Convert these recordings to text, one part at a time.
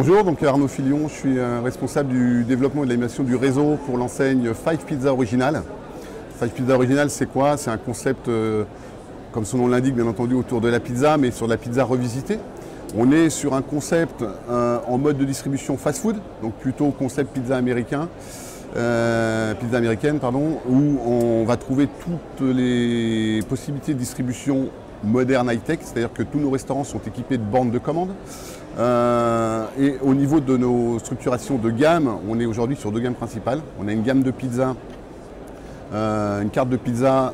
Bonjour, donc Arnaud Filion, je suis responsable du développement et de l'animation du réseau pour l'enseigne Five Pizza Original. Five Pizza Original, c'est quoi? C'est un concept, comme son nom l'indique, bien entendu, autour de la pizza, mais sur la pizza revisitée. On est sur un concept en mode de distribution fast-food, donc plutôt concept pizza américaine, où on va trouver toutes les possibilités de distribution moderne high-tech, c'est-à-dire que tous nos restaurants sont équipés de bornes de commande. Et au niveau de nos structurations de gamme, on est aujourd'hui sur deux gammes principales. On a une gamme de pizza, une carte de pizza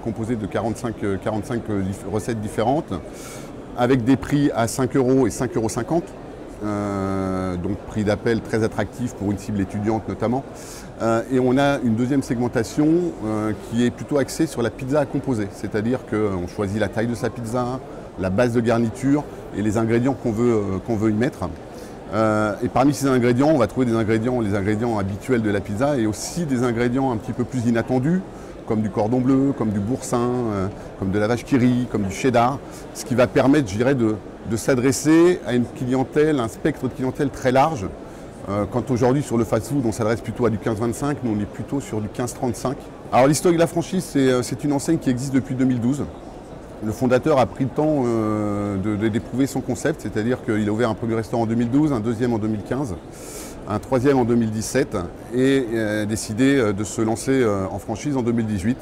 composée de 45 recettes différentes, avec des prix à 5 € et 5,50 €. Donc prix d'appel très attractif pour une cible étudiante notamment. Et on a une deuxième segmentation qui est plutôt axée sur la pizza à composer, c'est-à-dire qu'on choisit la taille de sa pizza, la base de garniture et les ingrédients qu'on veut y mettre. Et parmi ces ingrédients, on va trouver les ingrédients habituels de la pizza et aussi des ingrédients un petit peu plus inattendus, comme du cordon bleu, comme du boursin, comme de la vache qui rit, comme du cheddar, ce qui va permettre, je dirais, de s'adresser à une clientèle, un spectre de clientèle très large. Quand aujourd'hui sur le fast-food, on s'adresse plutôt à du 15-25, nous on est plutôt sur du 15-35. Alors l'histoire de la franchise, c'est une enseigne qui existe depuis 2012. Le fondateur a pris le temps d'éprouver son concept, c'est-à-dire qu'il a ouvert un premier restaurant en 2012, un deuxième en 2015, un troisième en 2017 et décidé de se lancer en franchise en 2018.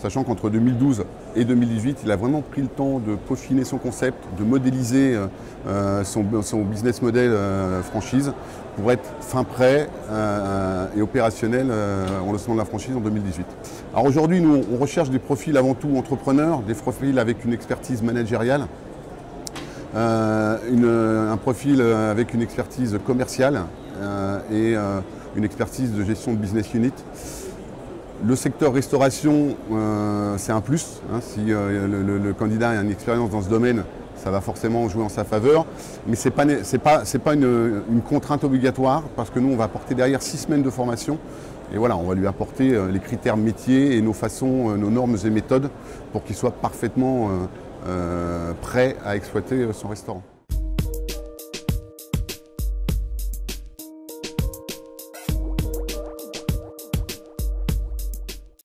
Sachant qu'entre 2012 et 2018, il a vraiment pris le temps de peaufiner son concept, de modéliser son business model franchise pour être fin prêt et opérationnel en lancement de la franchise en 2018. Alors aujourd'hui, nous, on recherche des profils avant tout entrepreneurs, des profils avec une expertise managériale, un profil avec une expertise commerciale et une expertise de gestion de business unit. Le secteur restauration, c'est un plus. Si le candidat a une expérience dans ce domaine, ça va forcément jouer en sa faveur. Mais ce n'est pas une contrainte obligatoire parce que nous, on va apporter derrière 6 semaines de formation. Et voilà, on va lui apporter les critères métiers et nos façons, nos normes et méthodes pour qu'il soit parfaitement prêt à exploiter son restaurant.